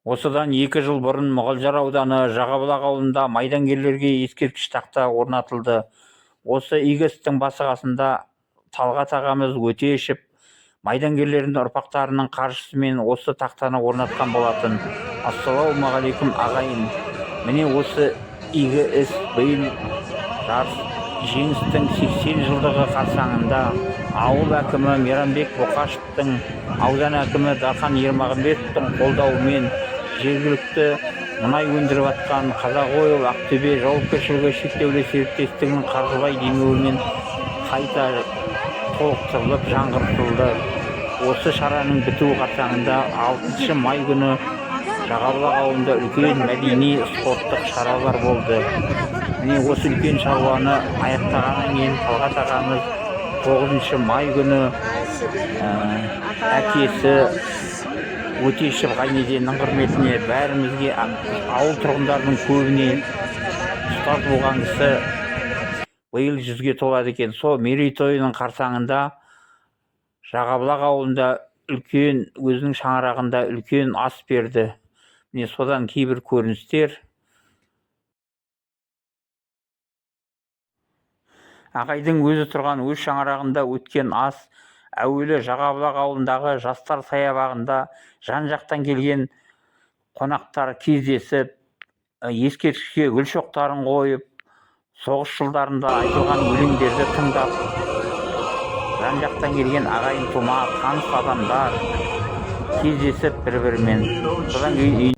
Осыдан 2 жыл бұрын Мұғалжар ауданы Жағабұлақ ауылында майдангерлерге ескерткіш тақта орнатылды. Осы игі істің басы қасында Талғат ағамыз өте ішіп, майдангерлердің ұрпақтарының қаржысымен осы тақтаны орнатқан болатын. Ассалаумағалейкум ағайын. Міне осы игі іс биыл жеңістің 80 жылдығы қарсаңында ауыл әкімі Мейрамбек Боқашевтың, аудан әкімі Дархан Ермағанбетовтың қолдауымен жергілікті мұнай өндіріп жатқан Қазақ-Ойыл Ақтөбе жауапкершілігі шектеулі серіктестігінің қаржылай демеуімен қайта толықтырылып жаңғыртылды. Осы шараның бітуі қарсаңында 6 май күні Жағабұлақ ауылында үлкен мәдени спорттық шаралар болды. Міне осы үлкен шаруаны аяқтағаннан кейін Талғат ағамыз 9 май күні әкесі Өтешев Ғайнеденнің құрметіне бәрімізге, ауыл тұрғындарының көбіне ұстаз болған кісі биыл 100-ге толады екен. Сол мерейтойының қарсаңында Жағабұлақ ауылында үлкен, өзінің шаңырағында үлкен ас берді. Міне содан кейбір көріністер. Ағайдың өзі тұрған өз шаңырағында өткен ас әуелі Жағабұлақ ауылындағы жастар саябағында жан-жақтан келген қонақтар кездесіп, ескерткішке гүл шоқтарын қойып, соғыс жылдарында айтылған өлеңдерді тыңдап, жан-жақтан келген ағайын тума, таныс адамдар кездесіп бір-бірімен. Содан кейін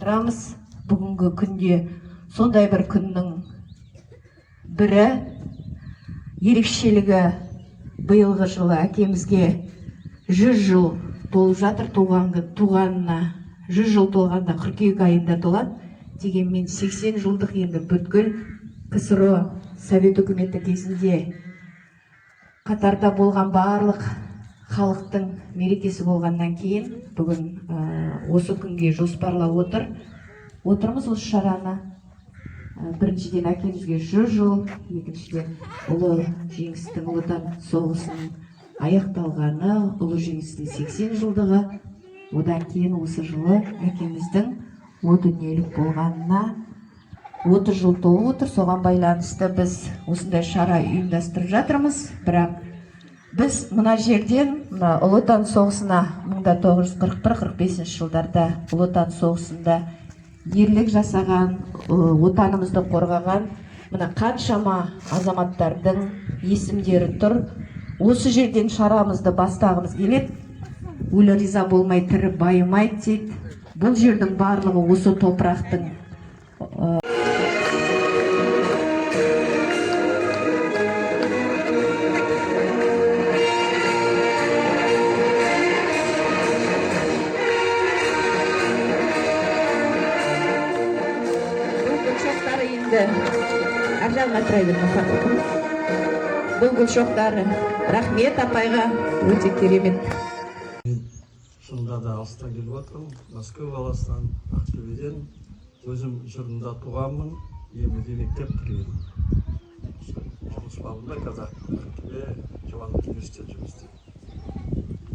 бүгінгі күнде сондай бір күннің бірі, ерекшелігі биылғы жылы әкемізге 100 жыл толып жатыр. Туғанына 100 жыл толғанда қыркүйек айында толады. Дегенмен 80 жылдық енді бүткіл КСРО Совет үкіметі кезінде қатарда болған барлық халықтың мерекесі болғаннан кейін бүгін осы күнге жоспарлап отырмыз осы шараны. Біріншіден әкемізге 100 жыл, екіншіден ұлы жеңістің, ұлы отан соғысының аяқталғаны, ұлы жеңістің 80 жылдығы, одан кейін осы жылы әкеміздің о дүниелік болғанына 30 жыл толып отыр. Соған байланысты біз осындай шара ұйымдастырып жатырмыз. Бірақ біз мына жерден ұлы отан соғысына 1941-45 жылдарда ұлы отан соғысында ерлік жасаған, отанымызды қорғаған мына қаншама азаматтардың есімдері тұр. Осы жерден шарамызды бастағымыз келеді. Өлі риза болмай тірі байымайды дейді. Бұл жердің барлығы осы топырақтың бұл гүл шоқтары рахмет апайға, өте керемет. Шынында да алыстан келіп отырмын, Москва қаласынан, Ақтөбеден. Өзім жұрында туғанмын, емеде мектеп бітіргенмін. Жұмыс бабында Қазақ Ақтөбе Жауан университет жұмыс істеймін.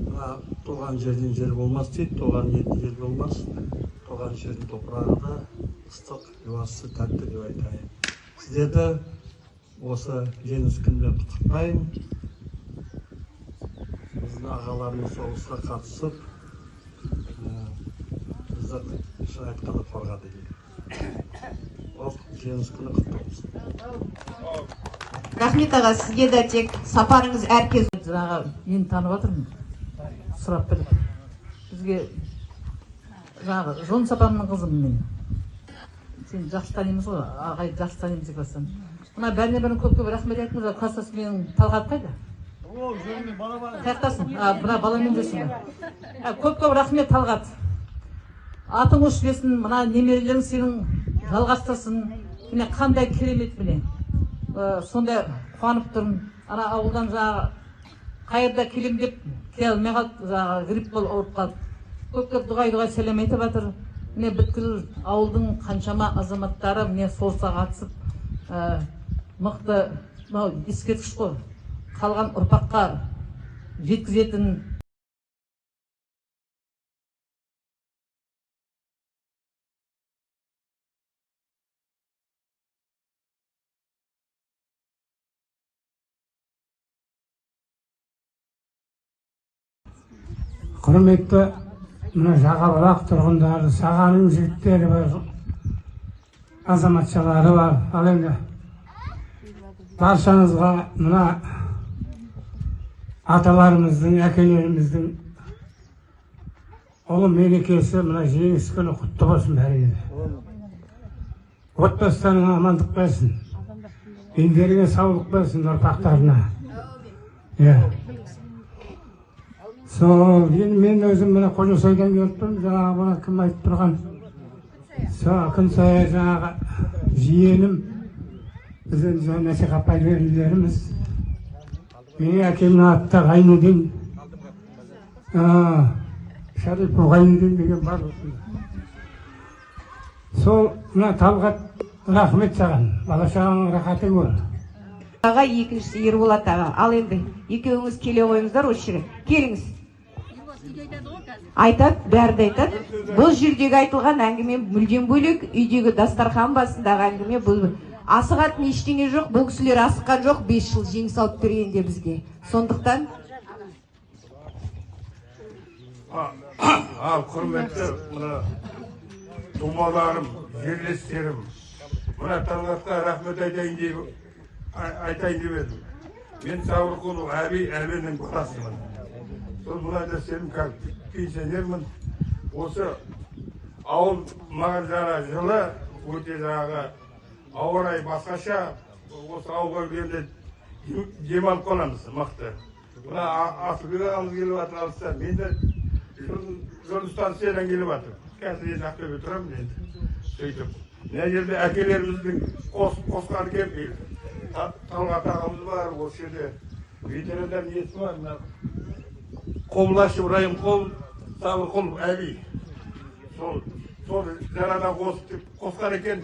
Мына туған жерден жер болмас дейді, туған елден жер болмас. Туған жердің топырағы да ыстық, жуасы, тәтті деп айтайын. Сіздерді осы жеңіс күнімен құттықтаймын. Біздің ағаларымыз соғысқа қатысып, бізді шын айтқанда қорғады дейді. Ол жеңіс күні құтты болсын. Рахмет аға, сізге де тек сапарыңыз әркез. Мен танып жатырмын, сұрап біліп. Бізге жон сапарының қызым мен. Сен жақсы танимыз ғой, ағай жақсы танимыз деп бастан. Мына бәріне бірін көп-көп рахмет айтыңыз, кластасы менің Талғат қайда? Қаяқтасың? Мына баламен жүрсің ба? Көп-көп рахмет Талғат. Атың өшпесін, мына немерелерің сенің жалғастырсын. Міне қандай керемет міне. Сондай қуанып тұрмын. Ана ауылдан қайырда келем деп келе алмай қалды, грипп болып ауырып қалды. Көп-көп дұғай сәлем айтып жатыр. Міне бүткіл ауылдың қаншама азаматтары міне соғысқа қатысып, мықты ескерткіш қой, қалған ұрпаққа жеткізетін Құрметті мына Жағалбақ тұрғындары, Сағаның жігіттері бар, азаматшалары бар. Ал енді баршаңызға мына аталарымыздың, әкелеріміздің ұлы мерекесі, мына жеңіс күні құтты болсын бәріңізге. Отбасыларыңа амандық берсін, елдеріңе саулық берсін, ұрпақтарына. Сол, енді мен өзім мына Қожасайдан келіп тұрмын, жаңағы мына кім айтып тұрған. Күнсая жаңағы жиенім, біз енді насихат пайдагерлеріміз. Менің әкемнің аты Ғайнеден, Шарипов Ғайнеден деген бар. Сол, мына Талғат, рахмет саған, бала-шағаның рахаты бол. Аға, екіншісі Ерболат аға. Ал енді екеуіңіз келе қойыңыздар осы жерге. Келіңіз. Айтады, бәрді айтады. Бұл жердегі айтылған әңгіме мүлдем бөлек, үйдегі дастархан басындағы әңгіме бұл. Асығатын ештеңе жоқ, бұл кісілер асыққан жоқ, 5 жыл жеңіс алып бергенде бізге. Сондықтан ал құрметті мына тумаларым, жерлестерім, мына Талғатқа рахмет айтайын деп едім. Мен Сауырқұлов әбенің баласымын. Сол мына дәстерім пенсионермін. Осы ауыл маған жаңа жылы өте жаңағы ауа райы басқаша, осы ауылға келгенде демалып қаламыз мықты. Мына Асылбек ағамыз келіп жатыр алыста. Мен де жол станциядан келіп жатыр. Қазір енді Ақтөбеде тұрамын енді. Сөйтіп. Мына жерде әкелеріміздің қосқан кеп, Талғат ағамыз бар, осы жерде ветерандар несі бар. Қолбасшы Райымқұл, Сабырқұл Әли. Сол жаңадан қосқан екен.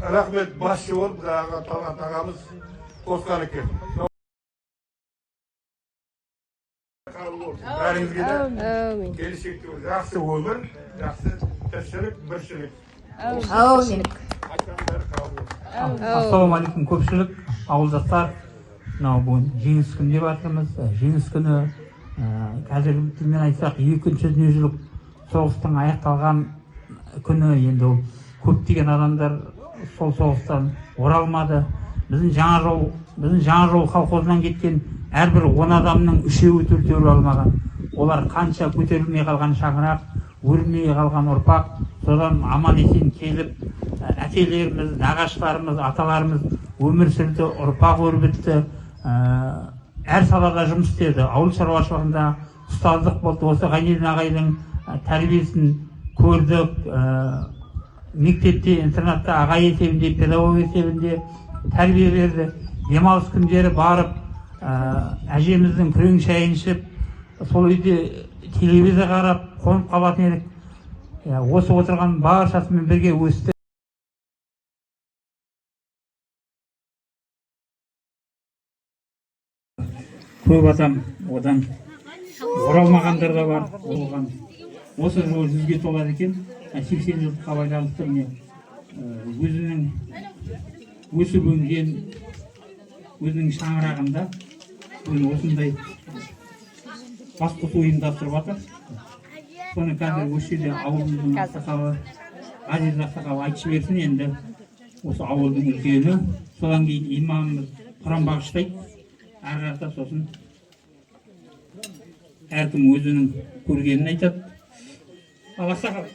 Рахмет, басшы болып, Талғат ағамыз қосқан екен. Бәріңізге де келешекте жақсы өмір, жақсы тіршілік, біршілік. Әумин. Ассалаумағалейкум көпшілік, ауылдастар. Мынау бүгін жеңіс күні деп жатырмыз. Жеңіс күні қазіргі тілмен айтсақ, екінші дүниежүзілік соғыстың аяқталған күні. Енді ол көптеген адамдар сол соғыстан оралмады. Біздің жаңа жол колхозынан кеткен әрбір 10 адамның 3-еуі 4-еуі алмаған. Олар қанша көтерілмей қалған шаңырақ, өлмей қалған ұрпақ, содан аман есен келіп, әкелеріміз, нағашыларымыз, аталарымыз өмір сүрді, ұрпақ өрбітті, әр салада жұмыс істеді. Ауыл шаруашылығында ұстаздық болды. Осы Ғайнеден ағайдың тәрбиесін көрдік. Мектепте, интернатта аға есебінде, педагог есебінде тәрбие берді. Демалыс күндері барып, әжеміздің күрең шайын ішіп, сол үйде телевизор қарап, қонып қалатын едік. Осы отырған баршасымен бірге өсті. Көп адам одан оралмағандар да бар. Осы жыл 100-ге толады екен. 80 жылдыққа байланысты өзінің өсіп өнген өзінің шаңырағында осындай басқосу ұйымдастырып жатыр. Соны қазір осы жерде ауылымыздың ақсақалы, Ғазиз ақсақал айтып берсін. Енді осы ауылдың үлкені, содан кейін имамымыз Құран бағыштайды. Әр жақта сосын әркім өзінің көргенін айтады. Ал ақсақал